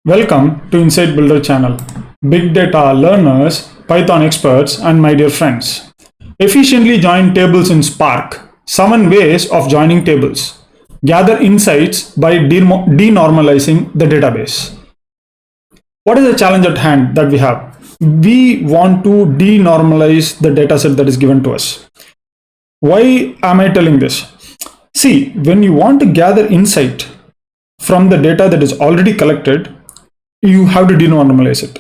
Welcome to Insight Builder channel. Big data learners, Python experts, and my dear friends. Efficiently join tables in Spark. 7 ways of joining tables. Gather insights by denormalizing the database. What is the challenge at hand that we have? We want to denormalize the dataset that is given to us. Why am I telling this? See, when you want to gather insight from the data that is already collected, you have to denormalize it.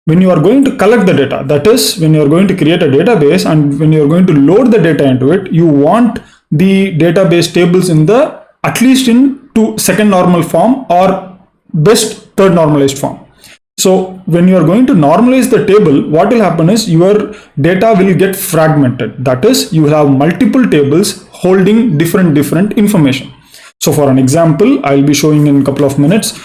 When you are going to collect the data, that is, when you are going to create a database and when you are going to load the data into it, you want the database tables in the at least in second normal form or best third normalized form. So when you are going to normalize the table, what will happen is your data will get fragmented. That is, you will have multiple tables holding different information. So for an example, I'll be showing in a couple of minutes.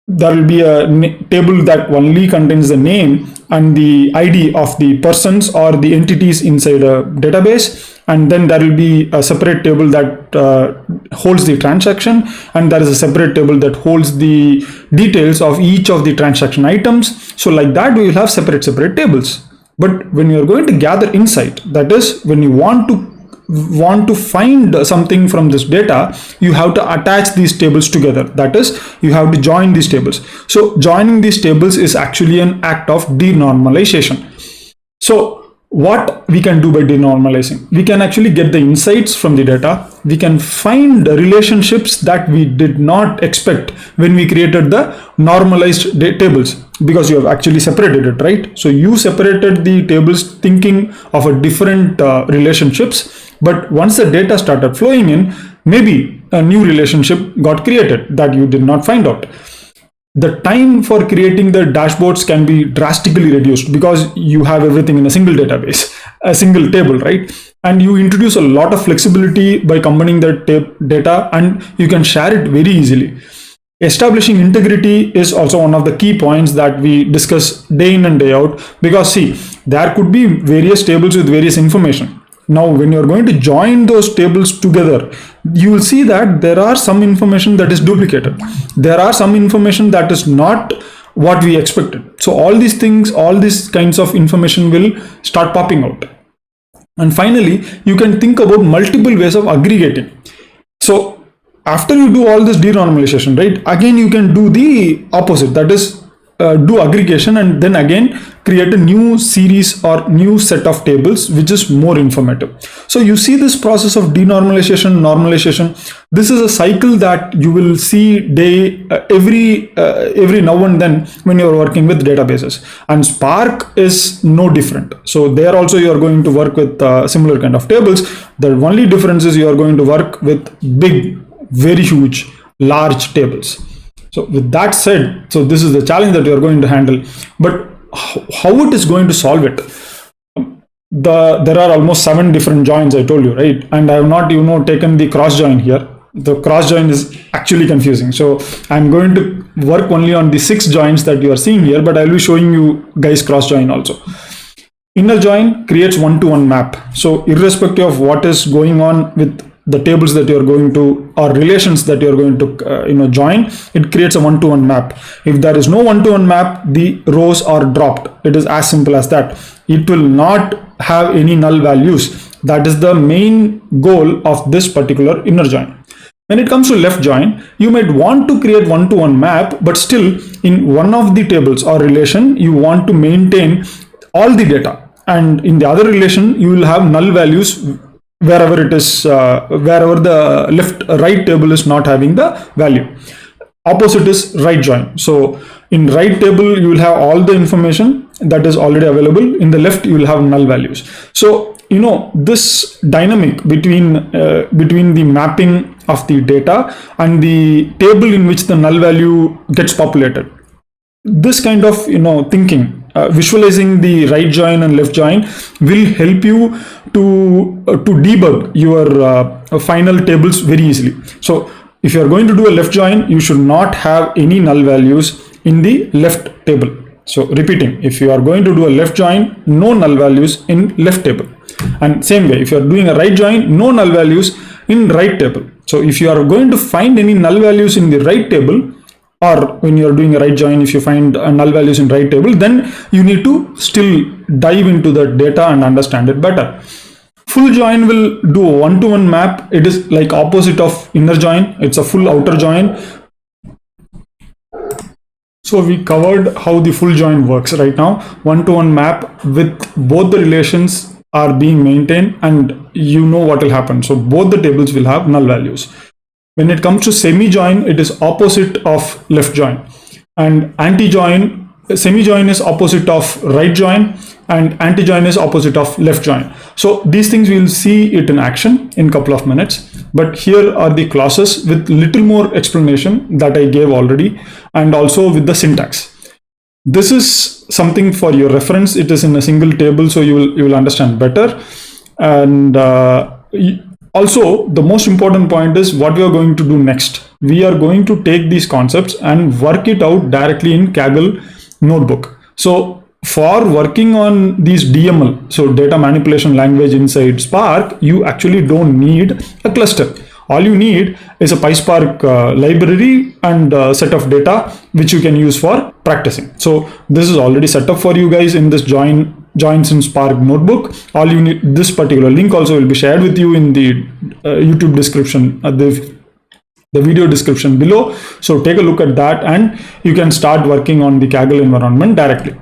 There will be a table that only contains the name and the ID of the persons or the entities inside a database, and then there will be a separate table that holds the transaction, and there is a separate table that holds the details of each of the transaction items. So like that, we will have separate tables. But when you are going to gather insight, that is, when you want to find something from this data, you have to attach these tables together. That is, you have to join these tables. So joining these tables is actually an act of denormalization. So what we can do by denormalizing? We can actually get the insights from the data. We can find relationships that we did not expect when we created the normalized tables, because you have actually separated it, right? So you separated the tables thinking of a different relationships, but once the data started flowing in, maybe a new relationship got created that you did not find out. The time for creating the dashboards can be drastically reduced because you have everything in a single database, a single table, right? And you introduce a lot of flexibility by combining the data, and you can share it very easily. Establishing integrity is also one of the key points that we discuss day in and day out, because see, there could be various tables with various information. Now, when you're going to join those tables together, you will see that there are some information that is duplicated. There are some information that is not what we expected. So all these things, all these kinds of information will start popping out. And finally, you can think about multiple ways of aggregating. So after you do all this denormalization, right, again you can do the opposite, that is do aggregation and then again create a new series or new set of tables which is more informative. So you see this process of denormalization, normalization. This is a cycle that you will see every now and then when you are working with databases, and Spark is no different. So there also you are going to work with similar kind of tables. The only difference is you are going to work with big, very huge, large tables. So with that said, so this is the challenge that you are going to handle, but how it is going to solve it? There are almost 7 different joins, I told you, right? And I have not, taken the cross join here. The cross join is actually confusing. So I'm going to work only on the 6 joins that you are seeing here, but I'll be showing you guys cross join also. Inner join creates one-to-one map. So irrespective of what is going on with the tables that you're going to, or relations that you're going to join, it creates a one-to-one map. If there is no one-to-one map, the rows are dropped. It is as simple as that. It will not have any null values. That is the main goal of this particular inner join. When it comes to left join, you might want to create one-to-one map, but still in one of the tables or relation, you want to maintain all the data, and in the other relation you will have null values wherever it is, wherever the right table is not having the value. Opposite is right join. So in right table you will have all the information that is already available. In the left you will have null values. So this dynamic between the mapping of the data and the table in which the null value gets populated, this kind of thinking, visualizing the right join and left join will help you to debug your final tables very easily. So if you are going to do a left join, you should not have any null values in the left table. So repeating, if you are going to do a left join, no null values in left table. And same way, if you are doing a right join, no null values in right table. So if you are going to find any null values in the right table, or when you're doing a right join, if you find null values in right table, then you need to still dive into the data and understand it better. Full join will do a one-to-one map. It is like opposite of inner join. It's a full outer join. So we covered how the full join works right now. One-to-one map with both the relations are being maintained, and you know what will happen. So both the tables will have null values. When it comes to semi-join, it is opposite of left join, and anti-join, semi-join is opposite of right join, and anti-join is opposite of left join. So these things we'll see it in action in a couple of minutes. But here are the clauses with little more explanation that I gave already, and also with the syntax. This is something for your reference. It is in a single table, so you will understand better. And also, the most important point is what we are going to do next. We are going to take these concepts and work it out directly in Kaggle notebook. So for working on these DML, so data manipulation language inside Spark, you actually don't need a cluster. All you need is a PySpark library and a set of data which you can use for practicing. So this is already set up for you guys in this joins in Spark notebook. All you need, this particular link also will be shared with you in the YouTube description, the video description below. So take a look at that and you can start working on the Kaggle environment directly.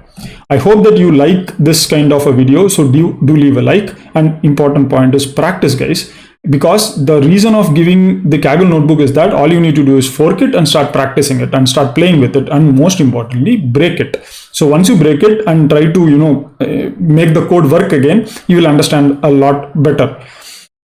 I hope that you like this kind of a video. So do leave a like. And important point is practice, guys. Because the reason of giving the Kaggle notebook is that all you need to do is fork it and start practicing it and start playing with it, and most importantly break it. So once you break it and try to make the code work again, you will understand a lot better.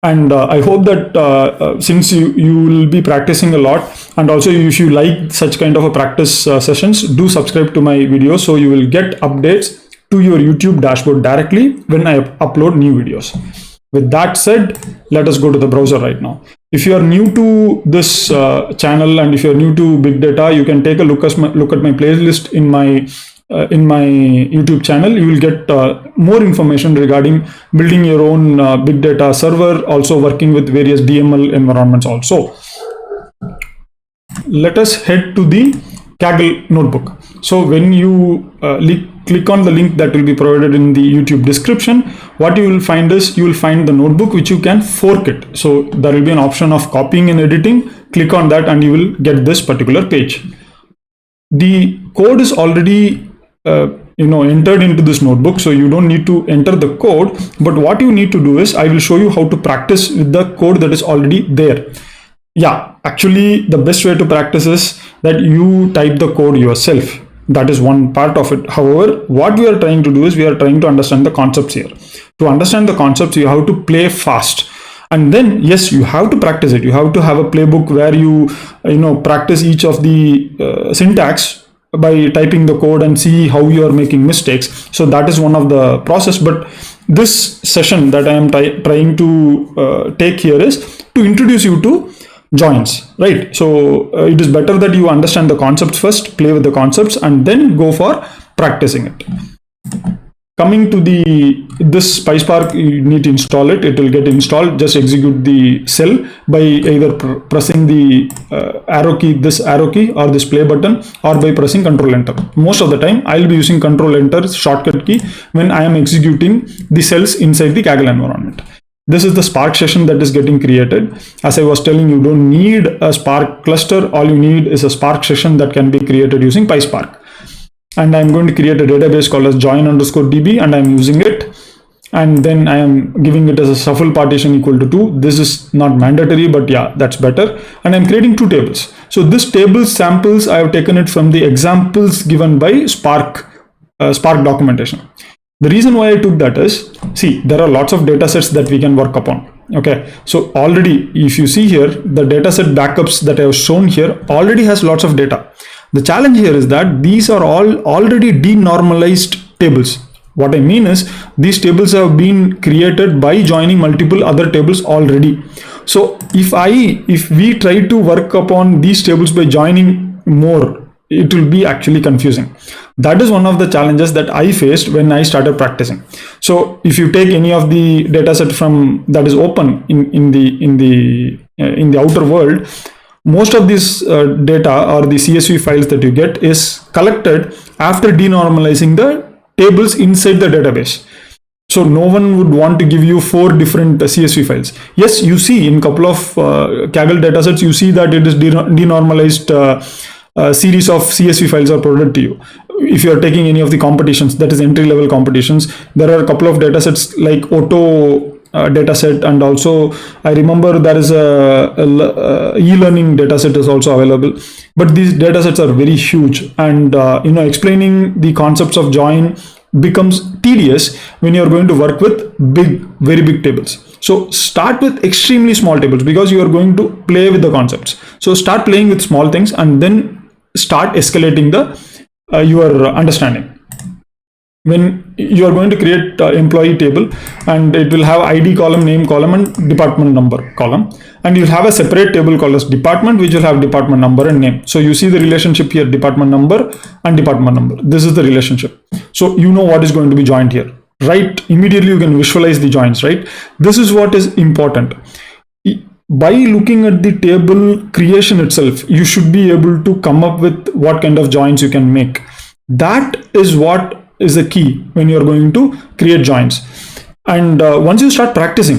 And I hope that since you will be practicing a lot, and also if you like such kind of a practice sessions, do subscribe to my videos so you will get updates to your YouTube dashboard directly when I upload new videos. With that said, let us go to the browser right now. If you are new to this channel and if you are new to big data, you can take a look at my playlist in my YouTube channel. You will get more information regarding building your own big data server, also working with various DML environments also. Let us head to the Kaggle notebook. So when you click on the link that will be provided in the YouTube description, what you will find is you will find the notebook which you can fork it. So there will be an option of copying and editing. Click on that and you will get this particular page. The code is already entered into this notebook, so you don't need to enter the code. But what you need to do is I will show you how to practice with the code that is already there. Yeah, actually the best way to practice is that you type the code yourself. That is one part of it. However, what we are trying to do is we are trying to understand the concepts here. To understand the concepts, you have to play fast. And then, yes, you have to practice it. You have to have a playbook where you practice each of the syntax by typing the code and see how you are making mistakes. So that is one of the process. But this session that I am trying to take here is to introduce you to joins, right? So it is better that you understand the concepts first, play with the concepts, and then go for practicing it. Coming to this PySpark, you need to install it. It will get installed. Just execute the cell by either pressing the this arrow key or this play button, or by pressing Control Enter. Most of the time, I'll be using Control Enter shortcut key when I am executing the cells inside the Kaggle environment. This is the Spark session that is getting created. As I was telling you, don't need a Spark cluster. All you need is a Spark session that can be created using PySpark. And I'm going to create a database called as join_db, and I'm using it. And then I am giving it as a shuffle partition equal to 2. This is not mandatory, but yeah, that's better. And I'm creating two tables. So this table samples, I have taken it from the examples given by Spark documentation. The reason why I took that is, see, there are lots of data sets that we can work upon. Okay, so already, if you see here, the dataset backups that I have shown here already has lots of data. The challenge here is that these are all already denormalized tables. What I mean is, these tables have been created by joining multiple other tables already. So if we try to work upon these tables by joining more, it will be actually confusing. That is one of the challenges that I faced when I started practicing. So if you take any of the data set from that is open in the outer world, most of this data or the CSV files that you get is collected after denormalizing the tables inside the database. So no one would want to give you 4 different CSV files. Yes, you see in couple of Kaggle datasets, you see that it is denormalized series of CSV files are provided to you. If you are taking any of the competitions, that is entry-level competitions, there are a couple of datasets like Auto dataset, and also I remember there is a e-learning dataset is also available. But these datasets are very huge, and explaining the concepts of join becomes tedious when you're going to work with very big tables. So start with extremely small tables, because you are going to play with the concepts. So start playing with small things and then start escalating your understanding. When you are going to create employee table, and it will have ID column, name column, and department number column, and you'll have a separate table called as department, which will have department number and name. So you see the relationship here, department number and department number. This is the relationship. So you know what is going to be joined here, right? Immediately you can visualize the joins, right? This is what is important. By looking at the table creation itself, you should be able to come up with what kind of joins you can make. That is what is the key when you're going to create joins. And once you start practicing,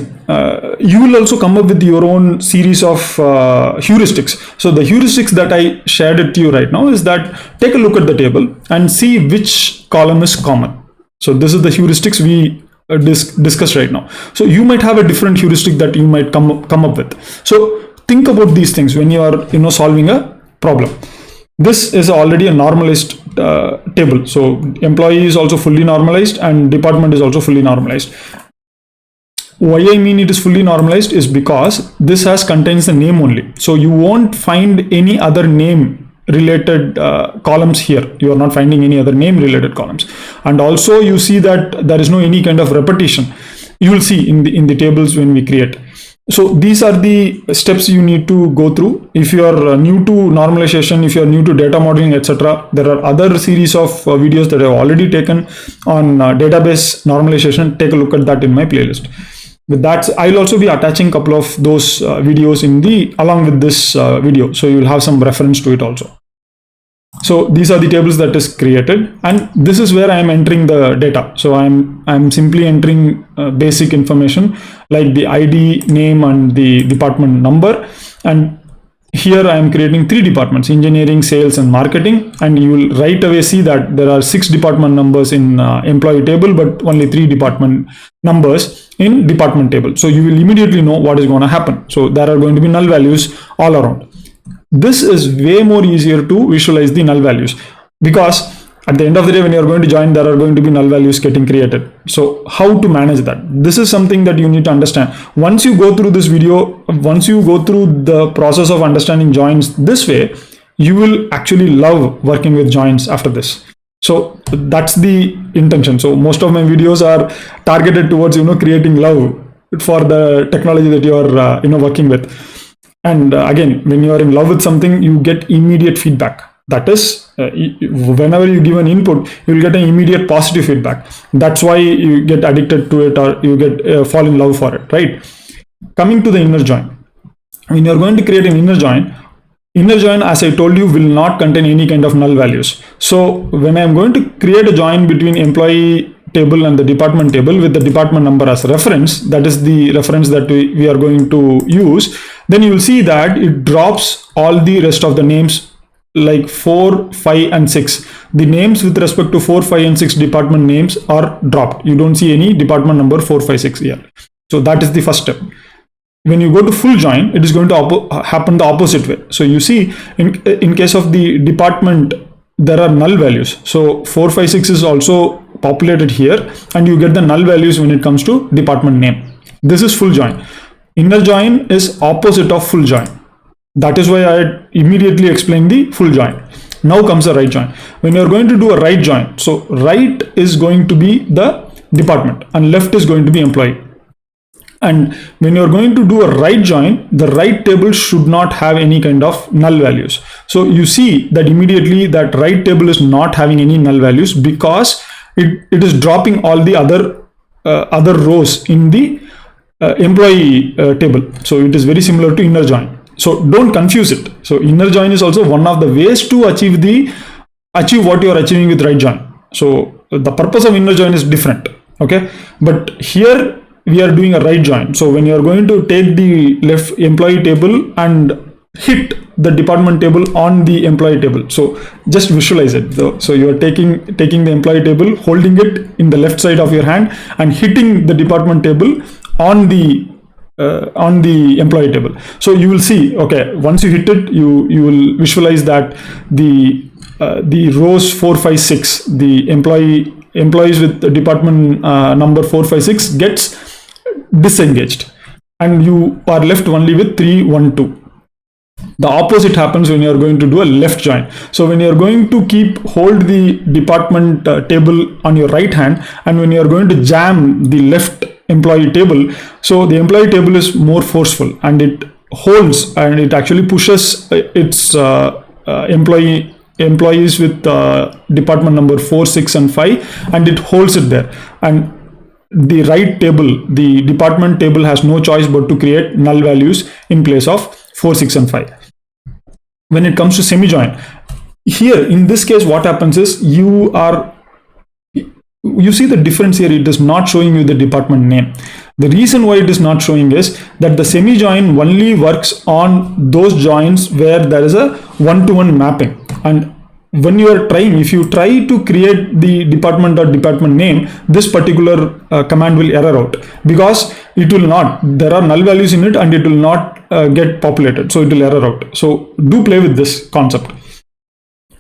you will also come up with your own series of heuristics. So the heuristics that I shared it to you right now is that take a look at the table and see which column is common. So this is the heuristics we discussed right now. So you might have a different heuristic that you might come up with. So think about these things when you are solving a problem. This is already a normalized table. So employee is also fully normalized and department is also fully normalized. Why I mean it is fully normalized is because this contains the name only. So you won't find any other name related columns here. You are not finding any other name related columns. And also you see that there is no any kind of repetition. You will see in the tables when we create. So these are the steps you need to go through. If you are new to normalization, if you are new to data modeling, etc., there are other series of videos that I have already taken on database normalization. Take a look at that in my playlist. With that, I'll also be attaching a couple of those videos along with this video, so you will have some reference to it also. So these are the tables that is created, and this is where I am entering the data. So I'm simply entering basic information like the ID, name, and the department number. And here I am creating 3 departments: engineering, sales, and marketing. And you will right away see that there are 6 department numbers in employee table, but only 3 department numbers in department table. So you will immediately know what is going to happen. So there are going to be null values all around. This is way more easier to visualize the null values, because at the end of the day, when you're going to join, there are going to be null values getting created. So how to manage that? This is something that you need to understand. Once you go through this video, once you go through the process of understanding joins this way, you will actually love working with joins after this. So that's the intention. So most of my videos are targeted towards, creating love for the technology that you are, working with. And again, when you are in love with something, you get immediate feedback. That is, whenever you give an input, you will get an immediate positive feedback. That's why you get addicted to it, or you get fall in love for it, right? Coming to the inner join. When you're going to create an inner join, as I told you, will not contain any kind of null values. So when I'm going to create a join between employee table and the department table with the department number as reference, that is the reference that we are going to use, then you will see that it drops all the rest of the names like 4, 5, and 6. The names with respect to 4, 5, and 6 department names are dropped. You don't see any department number 4, 5, 6 here. So that is the first step. When you go to full join, it is going to happen the opposite way. So you see, in case of the department, there are null values. So 4, 5, 6 is also populated here, and you get the null values when it comes to department name. This is full join. Inner join is opposite of full join. That is why I immediately explained the full join. Now comes the right join. When you are going to do a right join, so right is going to be the department and left is going to be employee. And when you're going to do a right join, the right table should not have any kind of null values. So you see that immediately that right table is not having any null values, because it is dropping all the other rows in the employee table. So it is very similar to inner join. So don't confuse it. So inner join is also one of the ways to achieve what you are achieving with right join. So the purpose of inner join is different. Okay, but here we are doing a right join. So when you are going to take the left employee table and hit the department table on the employee table, so just visualize it. So you are taking the employee table, holding it in the left side of your hand and hitting the department table on the employee table. So you will see, okay, once you hit it, you will visualize that the rows 4, 5, 6, the employees with the department number 4, 5, 6 gets disengaged, and you are left only with 3, 1, 2. The opposite happens when you are going to do a left join. So when you are going to hold the department table on your right hand, and when you are going to jam the left employee table, so the employee table is more forceful and it holds and it actually pushes its employees with department number 4, 6 and 5, and it holds it there. And the right table, the department table, has no choice but to create null values in place of 4, 6 and 5. When it comes to semi join, here in this case what happens is you see the difference here. It is not showing you the department name. The reason why it is not showing is that the semi join only works on those joins where there is a one-to-one mapping. And when you are trying, if you try to create the department or department name, this particular command will error out, because it will not, there are null values in it and it will not get populated, so it will error out. So do play with this concept.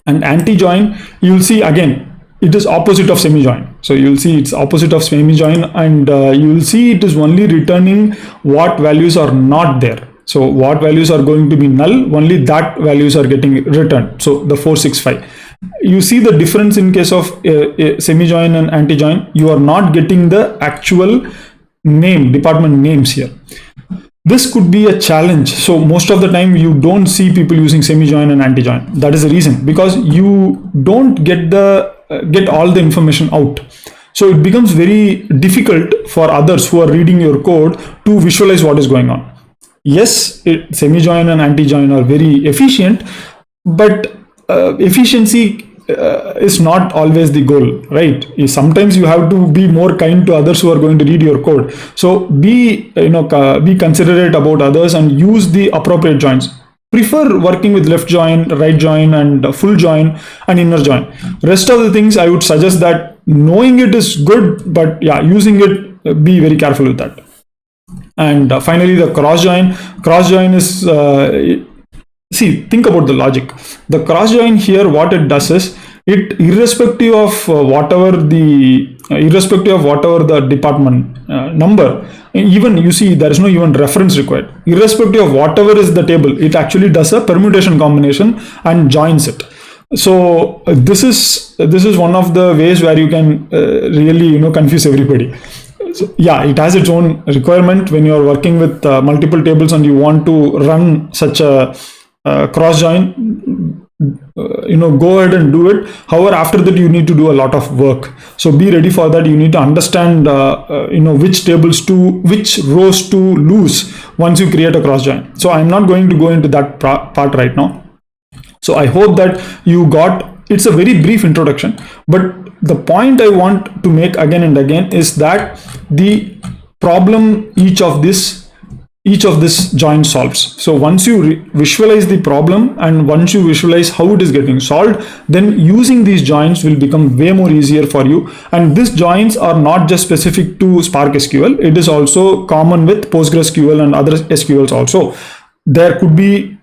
And anti-join, you will see again, it is opposite of semi-join. So you will see it's opposite of semi-join, and you will see it is only returning what values are not there. So what values are going to be null, only that values are getting returned. So the 4, 6, 5. You see the difference in case of semi-join and anti-join. You are not getting the actual name, department names here. This could be a challenge. So most of the time you don't see people using semi-join and anti-join. That is the reason, because you don't get all the information out. So it becomes very difficult for others who are reading your code to visualize what is going on. Yes, semi-join and anti-join are very efficient, but efficiency is not always the goal, right? Sometimes you have to be more kind to others who are going to read your code. So be considerate about others and use the appropriate joins. Prefer working with left join, right join, and full join and inner join. Rest of the things I would suggest that knowing it is good, but yeah, using it, be very careful with that. And finally, the cross join. Cross join is think about the logic. The cross join here, what it does is, it irrespective of whatever the department number, even you see there is no even reference required. Irrespective of whatever is the table, it actually does a permutation combination and joins it. So this is one of the ways where you can really confuse everybody. So, yeah, it has its own requirement when you are working with multiple tables and you want to run such a cross join. Go ahead and do it. However, after that you need to do a lot of work. So be ready for that. You need to understand which rows to lose once you create a cross join. So I'm not going to go into that part right now. So I hope that you got. It's a very brief introduction, but the point I want to make again and again is that the problem each of this join solves. So once you visualize the problem and once you visualize how it is getting solved, then using these joins will become way more easier for you. And these joins are not just specific to Spark SQL. It is also common with PostgreSQL and other SQLs also. There could be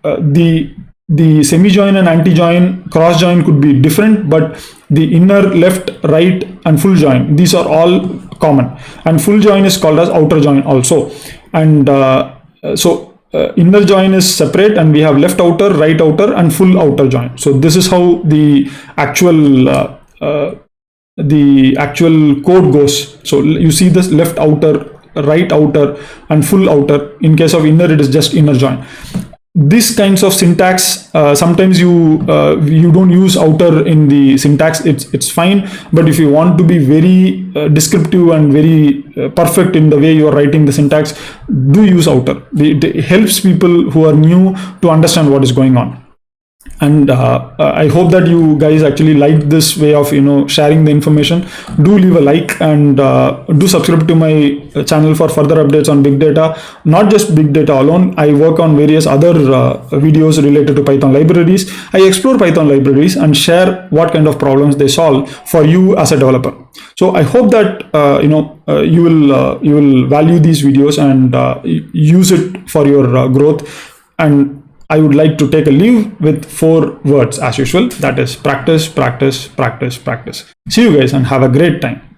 the semi-join and anti-join, cross-join could be different, but the inner, left, right, and full join, these are all common. And full join is called as outer join also. And inner join is separate, and we have left outer, right outer, and full outer join. So this is how the actual code goes. So you see this left outer, right outer, and full outer. In case of inner, it is just inner join. These kinds of syntax, sometimes you don't use outer in the syntax, it's fine, but if you want to be very descriptive and very perfect in the way you are writing the syntax, do use outer. It helps people who are new to understand what is going on. And I hope that you guys actually like this way of sharing the information. Do leave a like, and do subscribe to my channel for further updates on big data. Not just big data alone, I work on various other videos related to Python libraries. I explore Python libraries and share what kind of problems they solve for you as a developer. So I hope that you will value these videos and use it for your growth. And I would like to take a leave with 4 words as usual. That is practice, practice, practice, practice. See you guys and have a great time.